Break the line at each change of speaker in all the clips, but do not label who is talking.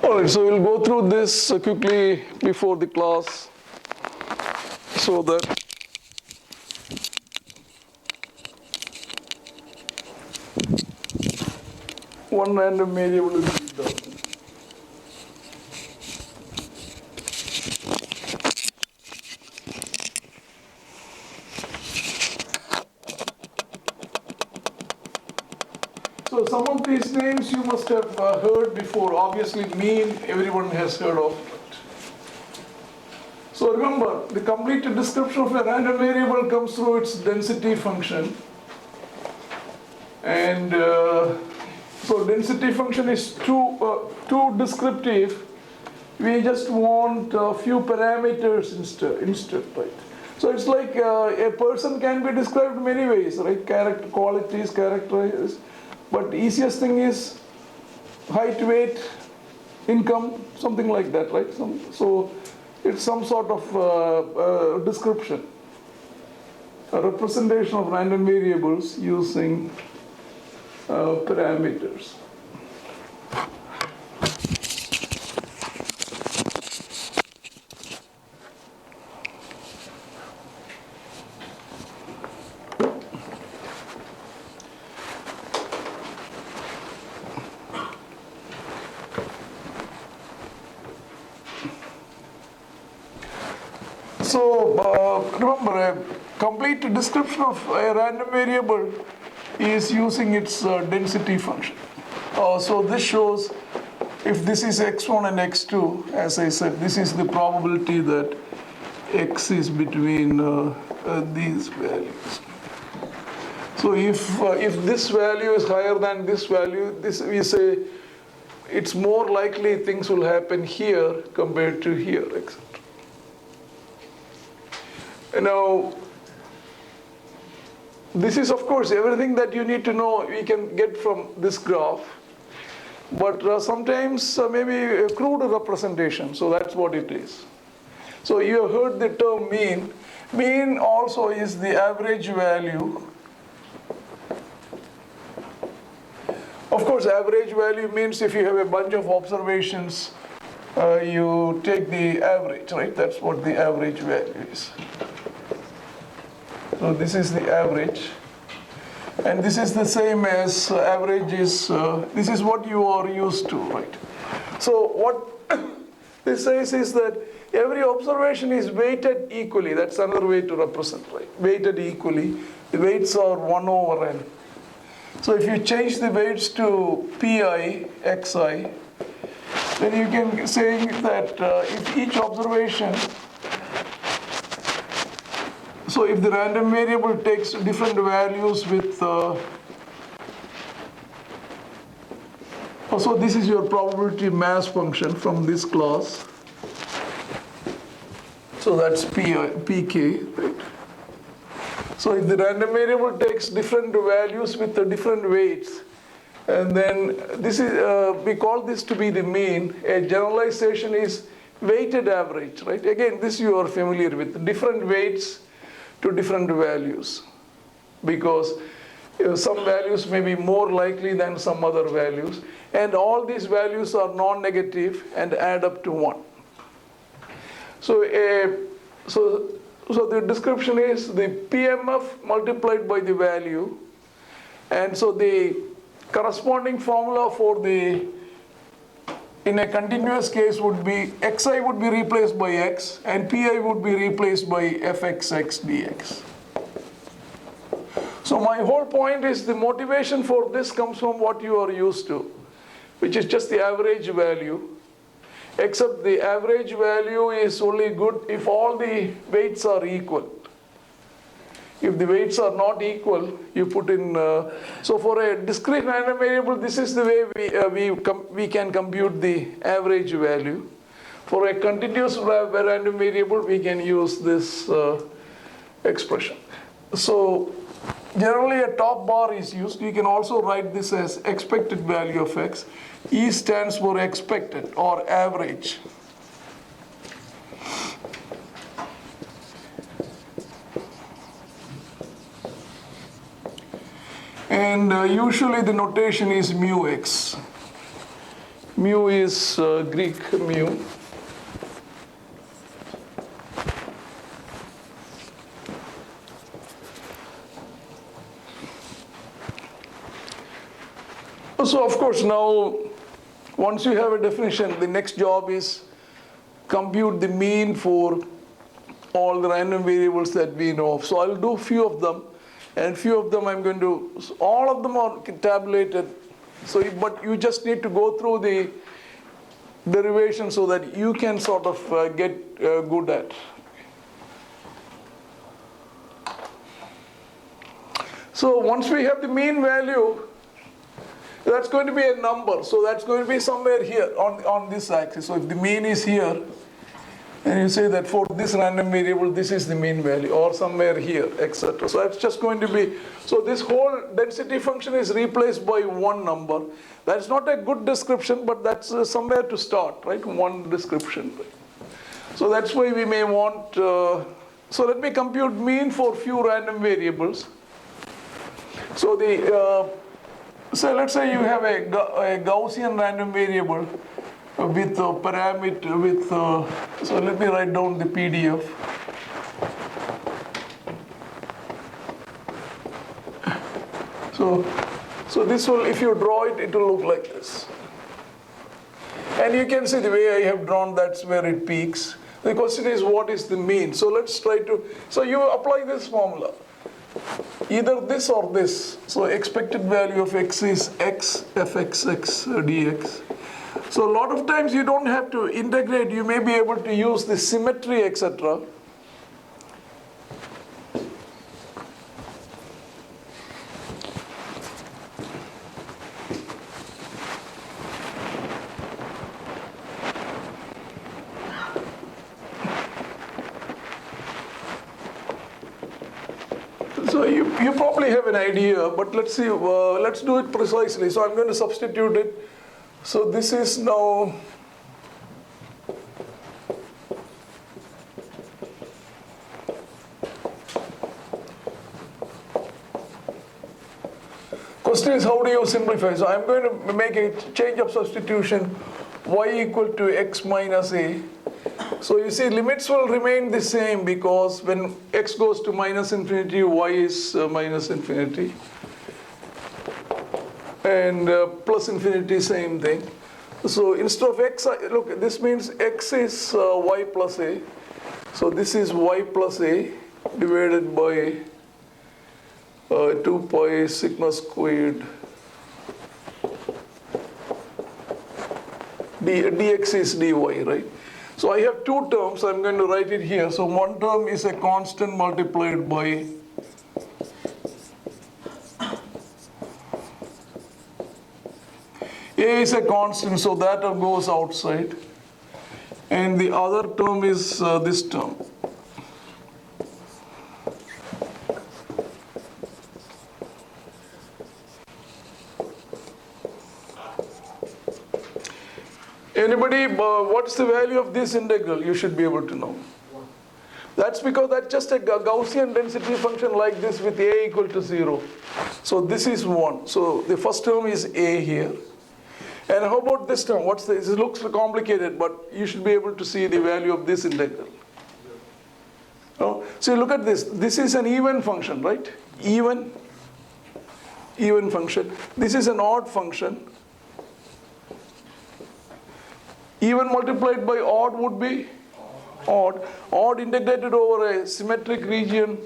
Alright, so we'll go through this quickly before the class so that one random variable is done. So some of these names you must have heard before. Obviously, mean everyone has heard of it. So remember, the complete description of a random variable comes through its density function. And so density function is too descriptive. We just want a few parameters instead, right? So it's like a person can be described many ways, right? Qualities, characteristics. But the easiest thing is height, weight, income, something like that, right? So it's some sort of description, a representation of random variables using parameters. So remember, a complete description of a random variable is using its density function. So this shows if this is x1 and x2, as I said, this is the probability that x is between these values. So if this value is higher than this value, we say it's more likely things will happen here compared to here, etc. Now, this is of course everything that you need to know we can get from this graph, but sometimes maybe a crude representation, so that's what it is. So you have heard the term mean. Mean also is the average value. Of course, average value means if you have a bunch of observations, you take the average, right? That's what the average value is. So this is the average, and this is the same as average is, this is what you are used to, right? So what this says is that every observation is weighted equally. That's another way to represent, right? Weighted equally. The weights are 1 over n. So if you change the weights to pi, xi, then you can say that if each observation, so if the random variable takes different values with, so this is your probability mass function from this class. So that's pk, right? So if the random variable takes different values with the different weights, and then this is, we call this to be the mean. A generalization is weighted average, right? Again, this you are familiar with, different weights to different values, because some values may be more likely than some other values, and all these values are non-negative and add up to 1. So the description is the PMF multiplied by the value, and so the corresponding formula for the, in a continuous case would be, xi would be replaced by x, and pi would be replaced by fxx dx. So my whole point is the motivation for this comes from what you are used to, which is just the average value, except the average value is only good if all the weights are equal. If the weights are not equal, you put in, so for a discrete random variable, this is the way we can compute the average value. For a continuous random variable, we can use this expression. So generally a top bar is used. You can also write this as expected value of x. E stands for expected or average. And usually the notation is mu x. Mu is Greek mu. So of course now, once you have a definition, the next job is compute the mean for all the random variables that we know of. So I'll do a few of them, and few of them I'm going to, all of them are tabulated. So, but you just need to go through the derivation so that you can sort of get good at. So once we have the mean value, that's going to be a number. So that's going to be somewhere here on this axis. So if the mean is here, and you say that for this random variable, this is the mean value, or somewhere here, etc. So that's just going to be, so this whole density function is replaced by one number. That's not a good description, but that's somewhere to start, right? One description. So that's why we may want, so let me compute mean for few random variables. So the, so let's say you have a Gaussian random variable with a parameter with, so let me write down the PDF. So this will, if you draw it, it will look like this. And you can see the way I have drawn, that's where it peaks. The question is, what is the mean? So let's try to, so you apply this formula. Either this or this. So expected value of x is x fxx dx. So a lot of times you don't have to integrate, you may be able to use the symmetry, etc. So you probably have an idea, but let's see, let's do it precisely. So I'm going to substitute it. So this is now, question is, how do you simplify? So I'm going to make a change of substitution, y equal to x minus a. So you see, limits will remain the same because when x goes to minus infinity, y is minus infinity. And plus infinity, same thing. So instead of x, look, this means x is y plus a. So this is y plus a divided by 2 pi sigma squared. Dx is dy, right? So I have two terms, I'm going to write it here. So one term is a constant multiplied by a is a constant, so that goes outside. And the other term is this term. Anybody, what's the value of this integral? You should be able to know. That's because that's just a Gaussian density function like this with a equal to 0. So this is 1. So the first term is a here. And how about this term? What's this? It looks complicated, but you should be able to see the value of this integral. Oh, so look at this. This is an even function, right? Even function. This is an odd function. Even multiplied by odd would be odd. Odd integrated over a symmetric region.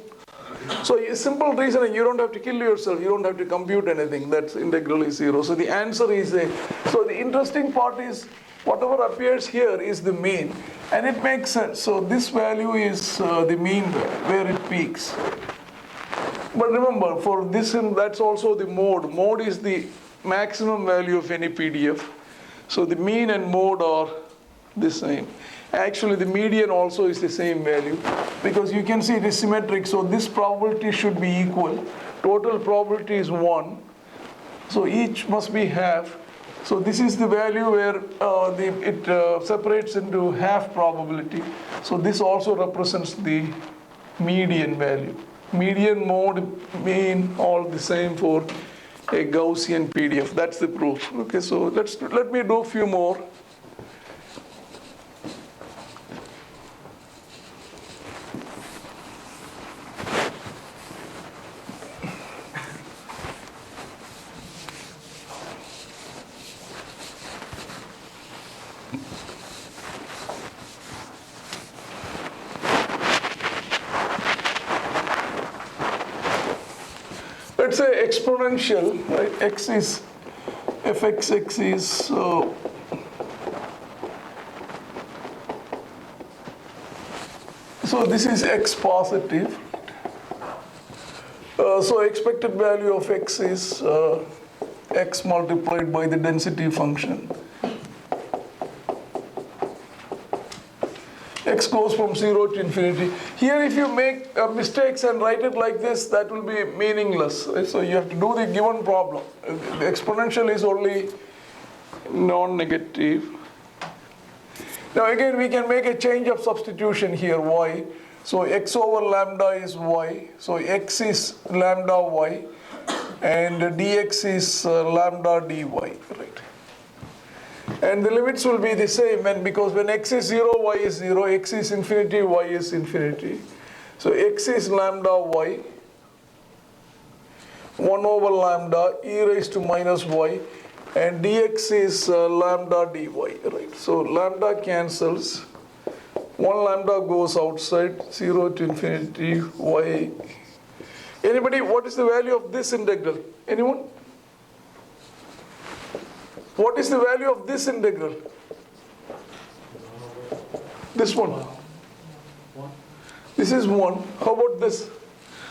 So a simple reason, you don't have to kill yourself. You don't have to compute anything. That integral is 0. So the answer is a. So the interesting part is whatever appears here is the mean. And it makes sense. So this value is the mean where it peaks. But remember, for this, that's also the mode. Mode is the maximum value of any PDF. So the mean and mode are the same. Actually, the median also is the same value because you can see it is symmetric. So this probability should be equal. Total probability is 1. So each must be half. So this is the value where it separates into half probability. So this also represents the median value. Median, mode, mean, all the same for a Gaussian PDF. That's the proof. Okay, so let me do a few more. Let's say exponential, right? X is fxx is so this is x positive. So expected value of x is x multiplied by the density function. X goes from 0 to infinity. Here if you make mistakes and write it like this, that will be meaningless. Right? So you have to do the given problem. The exponential is only non-negative. Now again we can make a change of substitution here, y. So x over lambda is y. So x is lambda y and dx is lambda dy, right? And the limits will be the same, and because when x is 0, y is 0, x is infinity, y is infinity. So x is lambda y, 1 over lambda e raised to minus y, and dx is lambda dy, right? So lambda cancels, 1 lambda goes outside, 0 to infinity, y. Anybody, what is the value of this integral? Anyone? What is the value of this integral? This one. This is 1. How about this?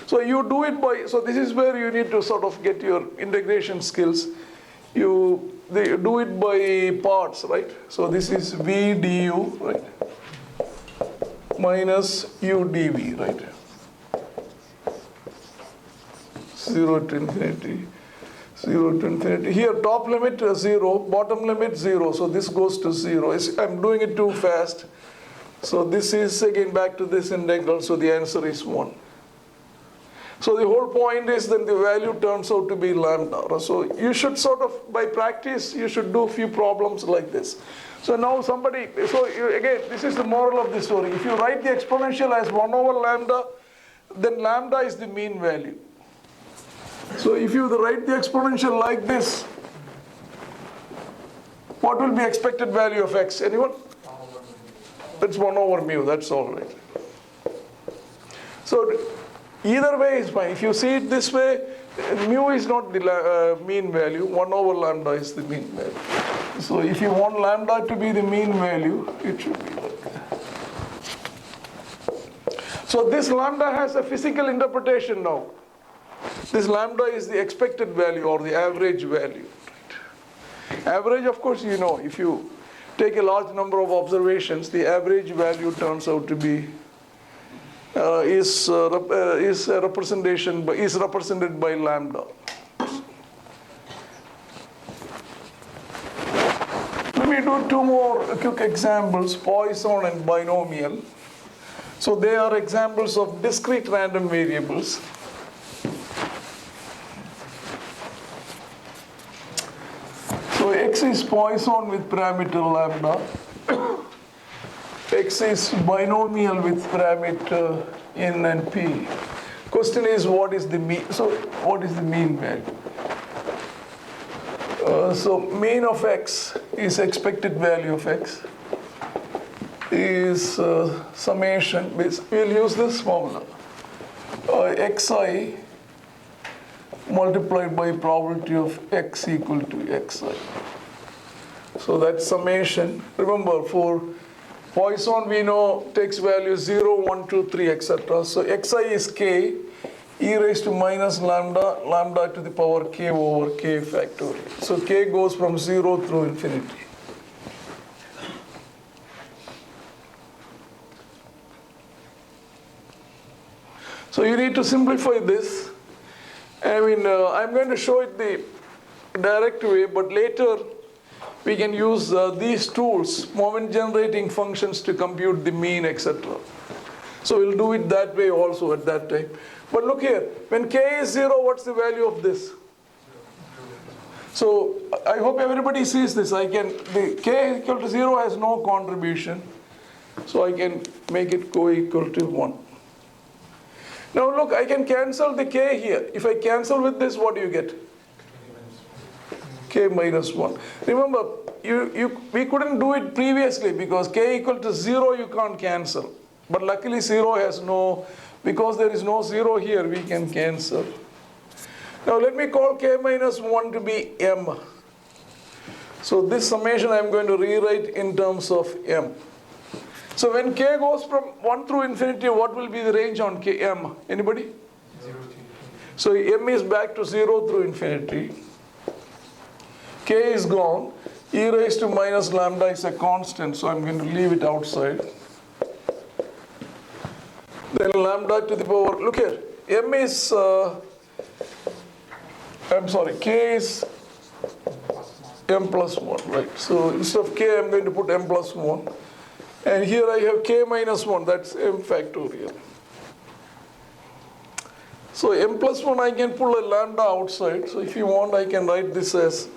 So you do it by, so this is where you need to sort of get your integration skills. You do it by parts, right? So this is v du, right? Minus u dv, right? 0 to infinity. 0 to infinity. Here top limit 0, bottom limit 0. So this goes to 0. I'm doing it too fast. So this is again back to this integral. So the answer is 1. So the whole point is that the value turns out to be lambda. So you should sort of, by practice, you should do a few problems like this. So now somebody, so again, this is the moral of the story. If you write the exponential as 1 over lambda, then lambda is the mean value. So if you write the exponential like this, what will be expected value of x? Anyone? That's 1 over mu, that's all right. So either way is fine. If you see it this way, mu is not the mean value, 1 over lambda is the mean value. So if you want lambda to be the mean value, it should be like that. So this lambda has a physical interpretation now. This lambda is the expected value or the average value. Right? Average, of course, you know, if you take a large number of observations, the average value turns out to be is represented by lambda. Let me do 2 more quick examples, Poisson and Binomial. So they are examples of discrete random variables. So x is Poisson with parameter lambda. X is binomial with parameter n and p. Question is, what is the mean? So what is the mean value? So mean of x is expected value of x is summation. We'll use this formula. Xi multiplied by probability of x equal to xi. So that's summation. Remember, for Poisson we know takes values 0, 1, 2, 3, etc. So xi is k, e raised to minus lambda, lambda to the power k over k factorial. So k goes from 0 through infinity. So you need to simplify this. I mean, I'm going to show it the direct way, but later we can use these tools, moment generating functions, to compute the mean, etc. So we'll do it that way also at that time. But look here, when k is 0, what's the value of this? So I hope everybody sees this. The k equal to 0 has no contribution. So I can make it co-equal to 1. Now look, I can cancel the k here. If I cancel with this, what do you get? K minus 1. Remember, we couldn't do it previously because k equal to 0 you can't cancel. But luckily 0 has no, because there is no 0 here, we can cancel. Now let me call k minus 1 to be m. So this summation I'm going to rewrite in terms of m. So when k goes from 1 through infinity, what will be the range on k m? Anybody?
0 to
So m is back to 0 through infinity. K is gone. E raised to minus lambda is a constant, so I'm going to leave it outside. Then lambda to the power, look here, m is, k is m plus 1, right? So instead of k, I'm going to put m plus 1. And here I have k minus 1, that's m factorial. So m plus 1, I can pull a lambda outside. So if you want, I can write this as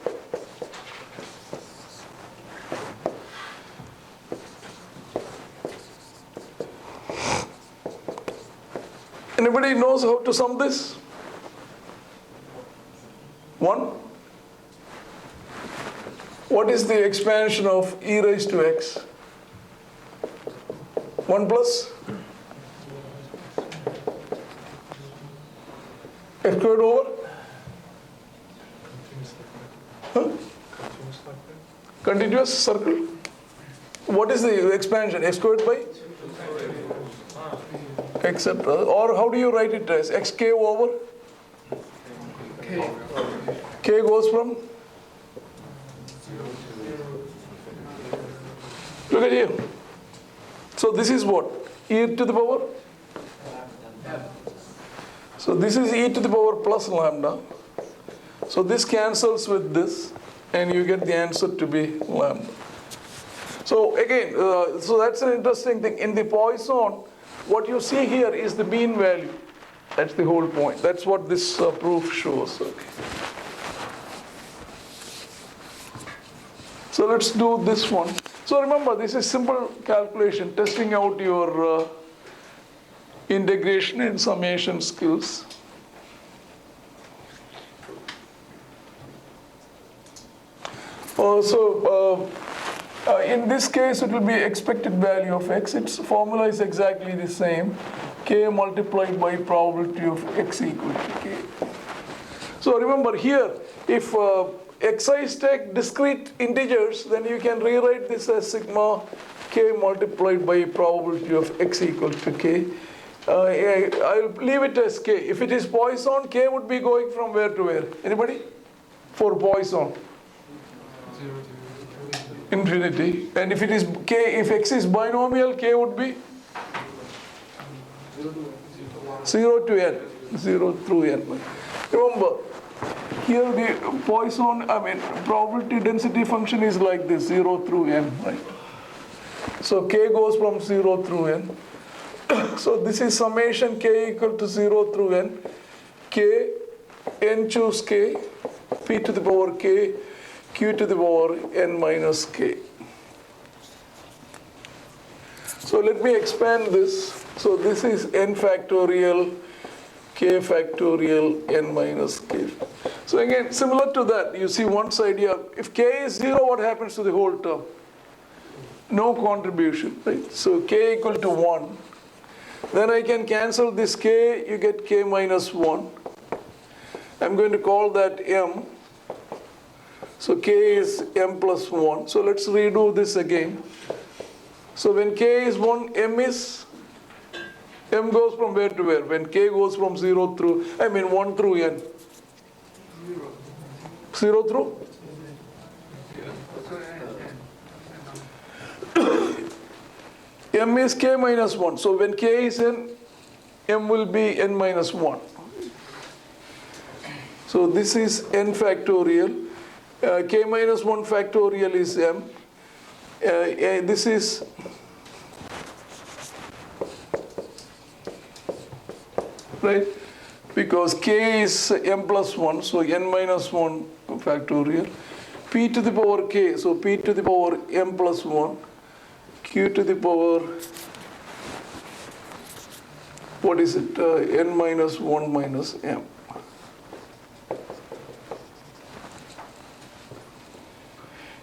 anybody knows how to sum this? 1? What is the expansion of e raised to x? 1 plus x squared over? Huh? Continuous circle. What is the expansion? X squared by? Etc. Or how do you write it as xk over? K goes from? Look at here. So this is what? E to the power? So this is e to the power plus lambda. So this cancels with this and you get the answer to be lambda. So again, so that's an interesting thing. In the Poisson, what you see here is the mean value. That's the whole point. That's what this proof shows. Okay. So let's do this one. So remember, this is simple calculation, testing out your integration and summation skills. In this case, it will be expected value of x. Its formula is exactly the same. K multiplied by probability of x equal to k. So remember here, if xi's take discrete integers, then you can rewrite this as sigma k multiplied by probability of x equal to k. I'll leave it as k. If it is Poisson, k would be going from where to where? Anybody? For Poisson?
0 to
Infinity. And if it is k, if x is binomial, k would be 0 to n. 0 through n. Remember, here the Poisson, probability density function is like this, 0 through n, right? So k goes from 0 through n. So this is summation k equal to 0 through n. K, n choose k, p to the power k, q to the power n minus k. So let me expand this. So this is n factorial, k factorial, n minus k. So again, similar to that, you see one side here. If k is 0, what happens to the whole term? No contribution, right? So k equal to 1. Then I can cancel this k, you get k minus 1. I'm going to call that m. So k is m plus 1. So let's redo this again. So when k is 1, m goes from where to where? When k goes from 1 through n. 0 through? M is k minus 1. So when k is n, m will be n minus 1. So this is n factorial. K minus 1 factorial is m. This is right, because k is m plus 1, so n minus 1 factorial, p to the power k, so p to the power m plus 1, q to the power, what is it, n minus 1 minus m.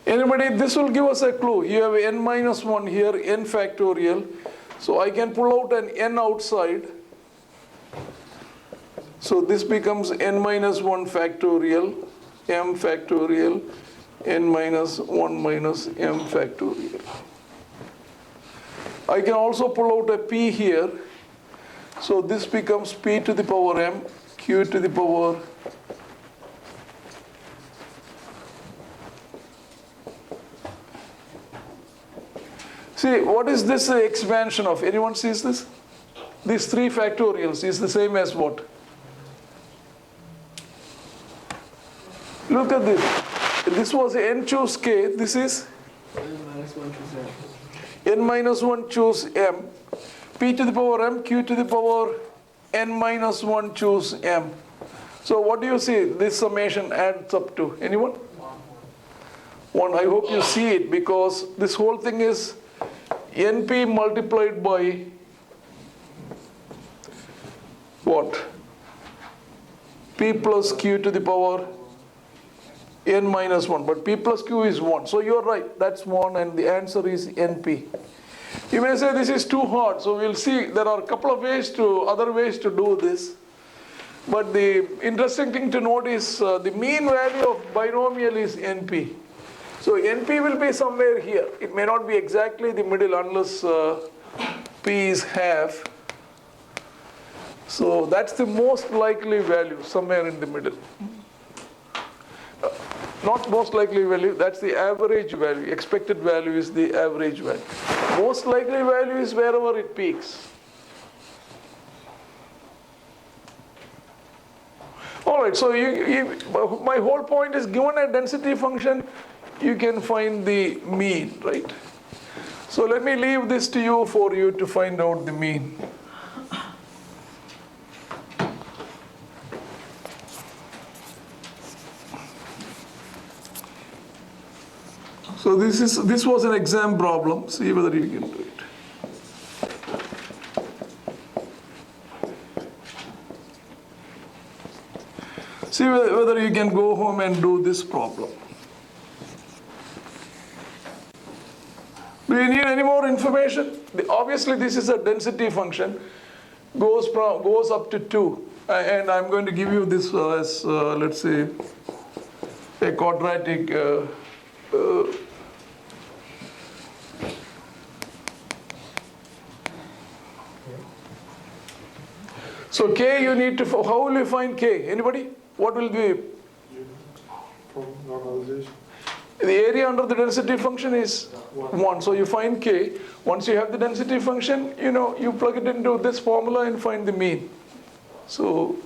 Anybody, this will give us a clue. You have n minus 1 here, n factorial. So I can pull out an n outside. So this becomes n minus 1 factorial, m factorial, n minus 1 minus m factorial. I can also pull out a p here. So this becomes p to the power m, q to the power see, what is this expansion of? Anyone sees this? These 3 factorials is the same as what? Look at this. This was n choose k. This is n minus 1 choose m. P to the power m, q to the power n minus 1 choose m. So what do you see this summation adds up to? Anyone? 1. I hope you see it, because this whole thing is np multiplied by what? P plus q to the power n minus 1. But p plus q is 1. So you're right. That's 1, and the answer is np. You may say this is too hard. So we'll see. There are a couple of other ways to do this. But the interesting thing to note is the mean value of binomial is np. So np will be somewhere here. It may not be exactly the middle unless p is half. So that's the most likely value, somewhere in the middle. Not most likely value, that's the average value. Expected value is the average value. Most likely value is wherever it peaks. All right, so my whole point is, given a density function, you can find the mean, right? So let me leave this to you for you to find out the mean. So this was an exam problem. See whether you can do it. See whether you can go home and do this problem. Do you need any more information? Obviously, this is a density function. Goes up to 2. And I'm going to give you this as, let's say, a quadratic so k you need to, how will you find k? Anybody? What will be?
From normalization.
The area under the density function is 1. So you find k. Once you have the density function, you plug it into this formula and find the mean. So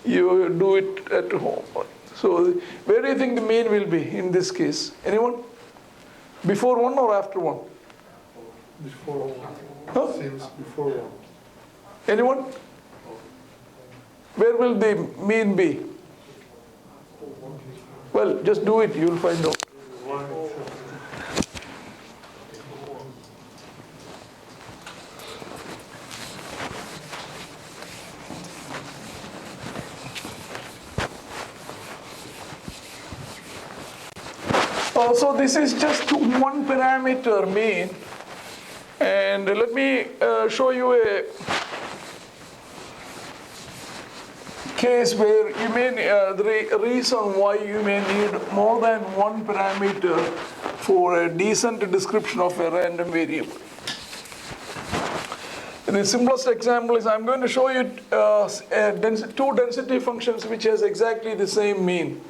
you do it at home. So where do you think the mean will be in this case? Anyone? Before 1 or after 1?
Before 1.
Huh?
Seems before 1.
Anyone? Where will the mean be? Well, just do it, you'll find out. So this is just one parameter mean, and let me show you a case where you may the reason why you may need more than one parameter for a decent description of a random variable. The simplest example is I'm going to show you two density functions which has exactly the same mean.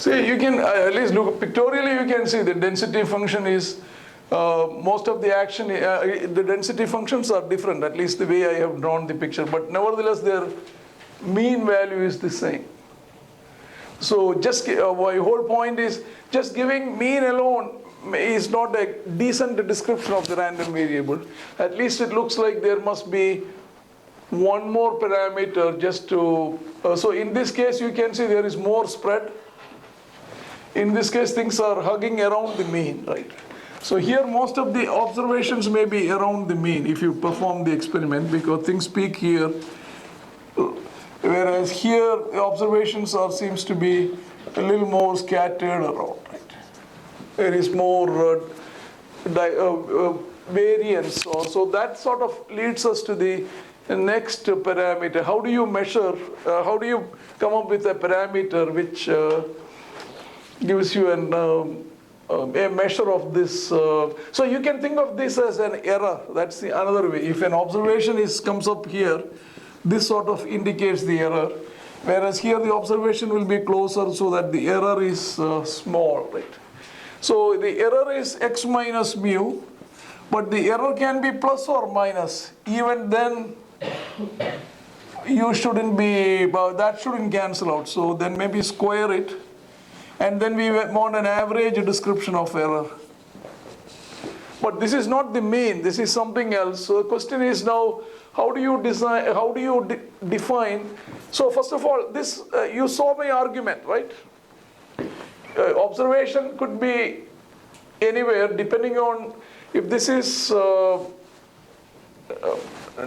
See, you can at least look pictorially, you can see the density function is, most of the action, the density functions are different, at least the way I have drawn the picture, but nevertheless their mean value is the same. So just, my whole point is, just giving mean alone is not a decent description of the random variable. At least it looks like there must be one more parameter just to, so in this case you can see there is more spread. In this case things are hugging around the mean, right? So here most of the observations may be around the mean if you perform the experiment, because things peak here, whereas here the observations seems to be a little more scattered around, right? There is more variance, so that sort of leads us to the next parameter. How do you measure, how do you come up with a parameter which gives you a measure of this? So you can think of this as an error. That's the another way. If an observation comes up here, this sort of indicates the error, whereas here the observation will be closer so that the error is small, right? So the error is x minus mu, but the error can be plus or minus. Even then, you shouldn't be, that shouldn't cancel out. So then maybe square it, and then we want an average description of error. But this is not the mean, this is something else. So the question is now, how do you define? So first of all, this, you saw my argument, right? Observation could be anywhere depending on if this is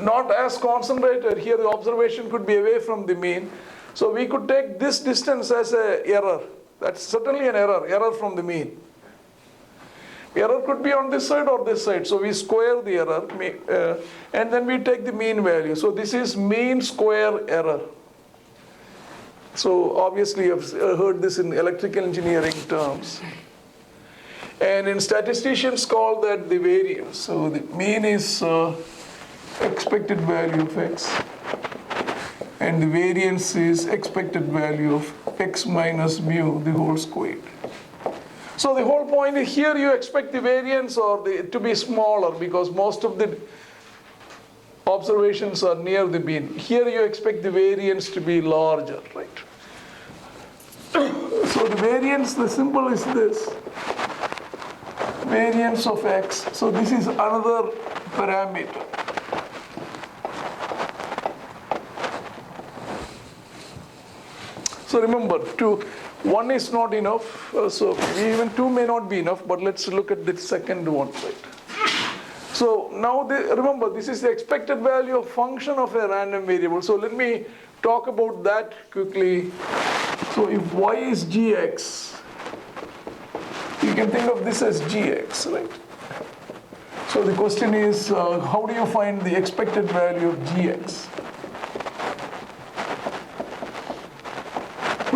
not as concentrated. Here the observation could be away from the mean. So we could take this distance as an error. That's certainly an error from the mean. Error could be on this side or this side. So we square the error and then we take the mean value. So this is mean square error. So obviously you've heard this in electrical engineering terms. And in statisticians call that the variance. So the mean is expected value of x. And the variance is expected value of x minus mu, the whole squared. So the whole point is here you expect the variance to be smaller because most of the observations are near the mean. Here you expect the variance to be larger, right? So the variance, the symbol is this, variance of x. So this is another parameter. So remember, 1 is not enough, so even 2 may not be enough, but let's look at the second one, right? So now, remember, this is the expected value of function of a random variable. So let me talk about that quickly. So if y is gx, you can think of this as gx, right? So the question is, how do you find the expected value of gx?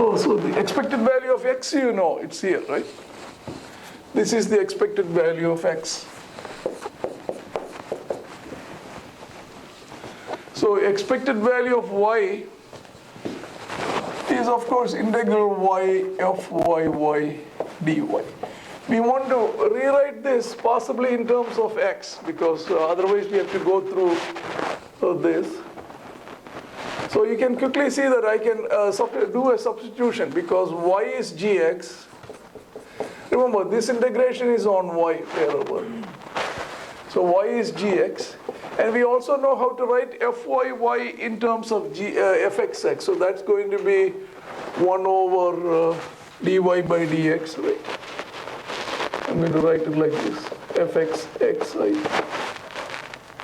Oh, so the expected value of x, you know, it's here, right? This is the expected value of x. So expected value of y is of course integral y f y dy. We want to rewrite this possibly in terms of x because otherwise we have to go through this. So you can quickly see that I can do a substitution because y is gx. Remember, this integration is on y wherever. So y is gx. And we also know how to write fyy in terms of fxx. So that's going to be 1 over dy by dx, right? I'm going to write it like this, fxxi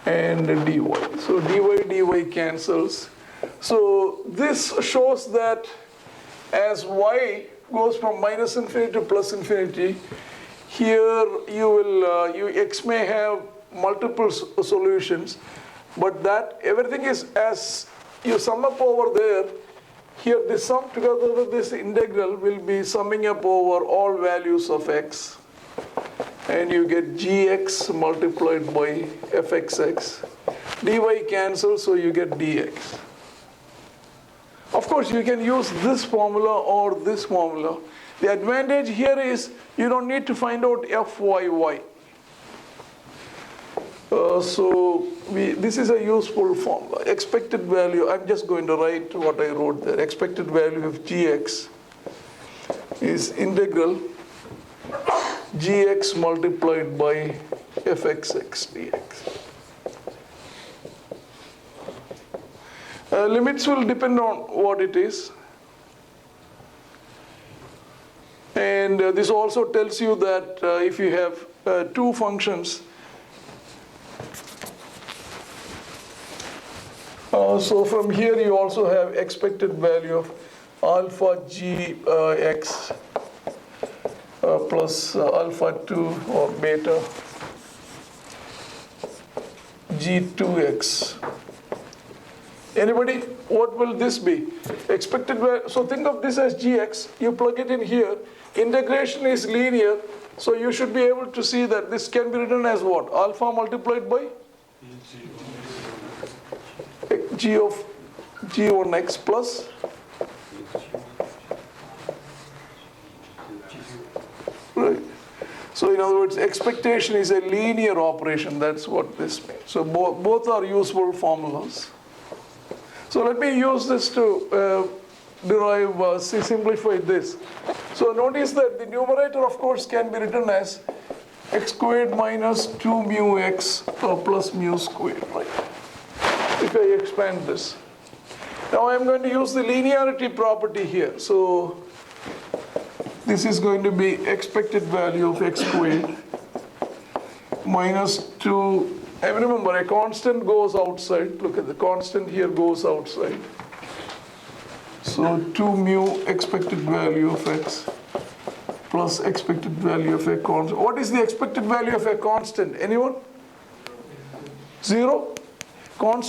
and dy. So dy cancels. So this shows that as y goes from minus infinity to plus infinity, here x may have multiple solutions, but that everything is as you sum up over there. Here the sum together with this integral will be summing up over all values of x, and you get gx multiplied by fxx. Dy cancels, so you get dx. Of Of course, you can use this formula or this formula. The advantage here is you don't need to find out FYY. This is a useful formula. Expected value, I'm just going to write what I wrote there. Expected value of gx is integral gx multiplied by fxx dx. Limits will depend on what it is. And this also tells you that if you have two functions, so from here you also have expected value of alpha gx plus alpha 2 or beta g2x. Anybody? What will this be? Expected value. So think of this as gx. You plug it in here. Integration is linear. So you should be able to see that this can be written as what? Alpha multiplied by g of g1x plus right. So in other words, expectation is a linear operation. That's what this means. So both are useful formulas. So let me use this to simplify this. So notice that the numerator, of course, can be written as x squared minus 2 mu x plus mu squared, right? If I expand this. Now I'm going to use the linearity property here. So this is going to be expected value of x squared minus 2. And remember, a constant goes outside. Look at the constant here goes outside. So 2 mu expected value of x plus expected value of a constant. What is the expected value of a constant? Anyone? 0? Constant.